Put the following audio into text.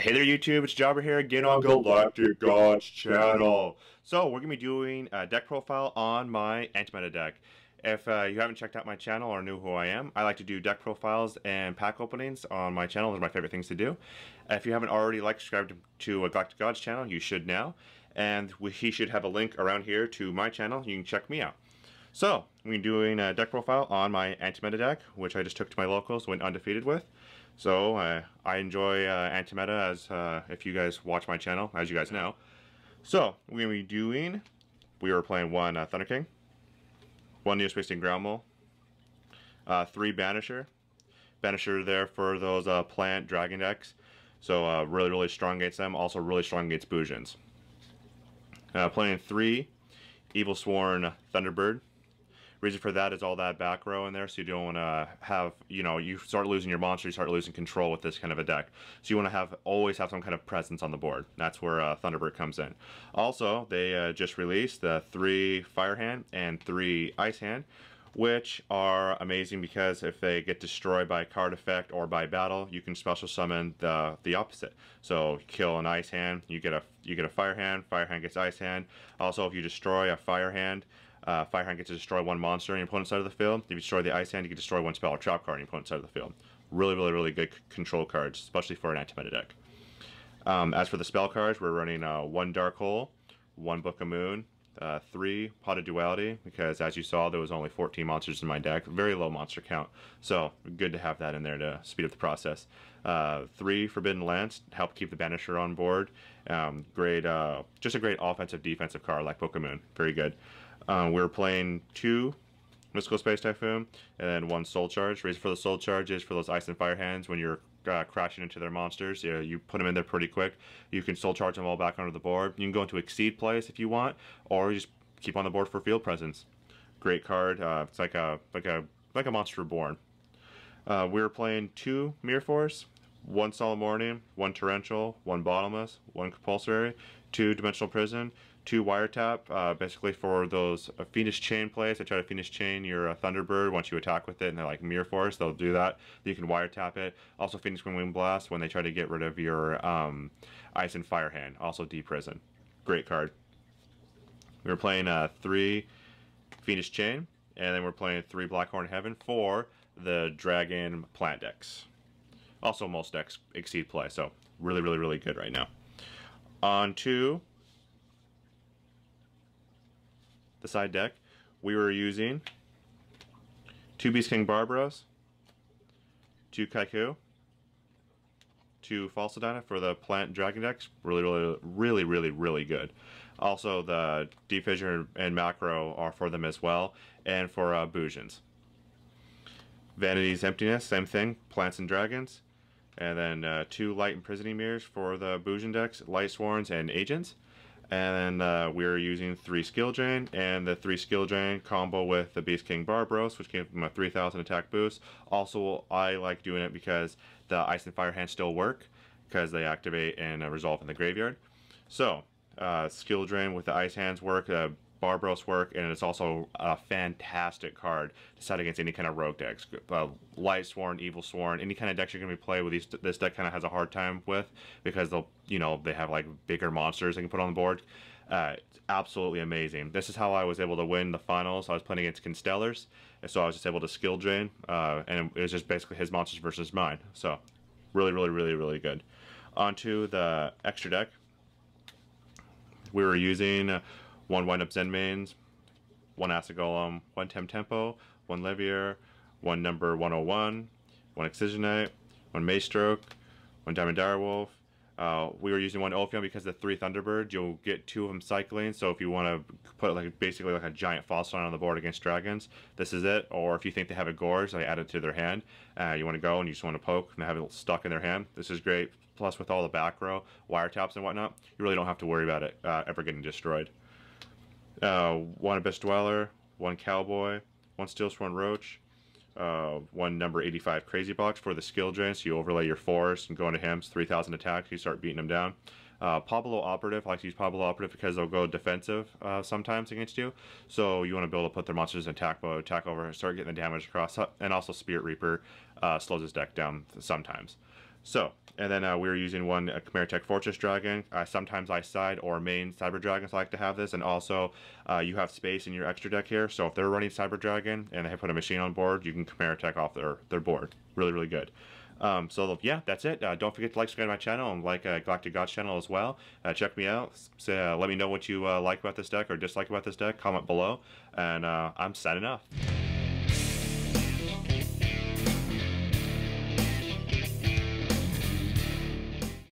Hey there YouTube, it's Jobber here again on GalacticGod's channel. So we're going to be doing a deck profile on my anti-meta deck. If you haven't checked out my channel or knew who I am, I like to do deck profiles and pack openings on my channel. Those are my favorite things to do. If you haven't already subscribed to GalacticGod's channel, you should now. And he should have a link around here to my channel. You can check me out. So, we're doing a deck profile on my anti-meta deck, which I just took to my locals, went undefeated with. So, I enjoy anti-meta, as if you guys watch my channel, as you guys know. So, we're going to be we were playing one Thunder King, one Neospace Ground Mole, 3 Banisher. Banisher there for those plant dragon decks. So, really strong against them, also really strong against Bujins. Playing 3 Evil Sworn Thunderbird. Reason for that is all that back row in there, so you don't want to have, you start losing your monster, you start losing control with this kind of a deck. So you want to always have some kind of presence on the board. That's where Thunderbird comes in. Also, they just released the 3 Fire Hand and 3 Ice Hand, which are amazing because if they get destroyed by card effect or by battle, you can special summon the opposite. So kill an Ice Hand, you get a Fire Hand gets Ice Hand. Also, if you destroy a Fire Hand gets to destroy 1 monster on your opponent's side of the field. If you destroy the Ice Hand, you can destroy 1 spell or trap card on your opponent's side of the field. Really good control cards, especially for an anti-meta deck. As for the spell cards, we're running 1 Dark Hole, 1 Book of Moon, 3 Pot of Duality, because as you saw, there was only 14 monsters in my deck. Very low monster count, so good to have that in there to speed up the process. 3 Forbidden Lance, help keep the Banisher on board. Just a great offensive defensive card like Book of Moon. Very good. We're playing 2 Mystical Space Typhoon and then 1 Soul Charge. Reason for the Soul Charge is for those Ice and Fire hands when you're crashing into their monsters. You put them in there pretty quick. You can Soul Charge them all back onto the board. You can go into Exceed plays if you want, or you just keep on the board for field presence. Great card. It's like a Monster Reborn. We're playing 2 Mirror Force, 1 Solemn Morning, 1 Torrential, 1 Bottomless, 1 Compulsory, 2 Dimensional Prison, 2 Wiretap, basically for those Fiendish Chain plays. They try to Fiendish Chain your Thunderbird once you attack with it, and they're like Mirror Force, they'll do that. You can Wiretap it. Also Fiendish Wind Blast when they try to get rid of your Ice and Fire hand. Also Deprison. Great card. We were playing 3 Fiendish Chain, and then we're playing 3 Blackhorn Heaven for the Dragon Plant decks. Also most decks exceed play, so really good right now. On to the side deck, we were using 2 Beast King Barbaros, 2 Kaiku, 2 Falsadina for the plant dragon decks. Really good. Also, the Deep Fissure and Macro are for them as well, and for Bujins. Vanity's Emptiness, same thing, plants and dragons. And then 2 Light Imprisoning Mirrors for the Bujin decks, Light Sworns and Agents. And then we're using 3 Skill Drain, and the 3 Skill Drain combo with the Beast King Barbaros, which gave him a 3000 attack boost. Also, I like doing it because the Ice and Fire hands still work, because they activate and resolve in the graveyard. So, Skill Drain with the Ice hands work, Barbaros work, and it's also a fantastic card to set against any kind of rogue decks. Light Sworn, Evil Sworn, any kind of decks you're going to be playing with, this deck kind of has a hard time with, because they have like bigger monsters they can put on the board. It's absolutely amazing. This is how I was able to win the finals. I was playing against Constellars, and so I was just able to skill drain, and it was just basically his monsters versus mine. So really good. Onto the extra deck. We were using 1 Wind Up Zen Mains, 1 Acid Golem, 1 Tempo, 1 Levier, 1 Number 101, 1 Excisionite, 1 Maestroke, 1 Diamond Direwolf. We were using 1 Ophion because the 3 Thunderbird, you'll get 2 of them cycling, so if you want to put basically a giant Fossil on the board against dragons, this is it. Or if you think they have a Gorge, they add it to their hand, you want to go and you just want to poke and have it stuck in their hand, this is great. Plus with all the back row, wiretaps and whatnot, you really don't have to worry about it ever getting destroyed. 1 Abyss Dweller, 1 Cowboy, 1 Steelsworn Roach, 1 number 85 Crazy Box for the skill drain, so you overlay your forest and go into him, 3000 attacks, you start beating him down. Pablo Operative, I like to use Pablo Operative because they'll go defensive sometimes against you, so you want to be able to put their monsters in attack mode, attack over, start getting the damage across, and also Spirit Reaper slows his deck down sometimes. So, And then we were using one Chimera Fortress Dragon. Sometimes I side or main Cyber Dragons like to have this, and also you have space in your extra deck here. So if they're running Cyber Dragon and they put a machine on board, you can Chimera off their board. Really, really good. So yeah, that's it. Don't forget to like, subscribe to my channel, and like GalacticGod's channel as well. Check me out. Let me know what you like about this deck or dislike about this deck. Comment below, and I'm signing off.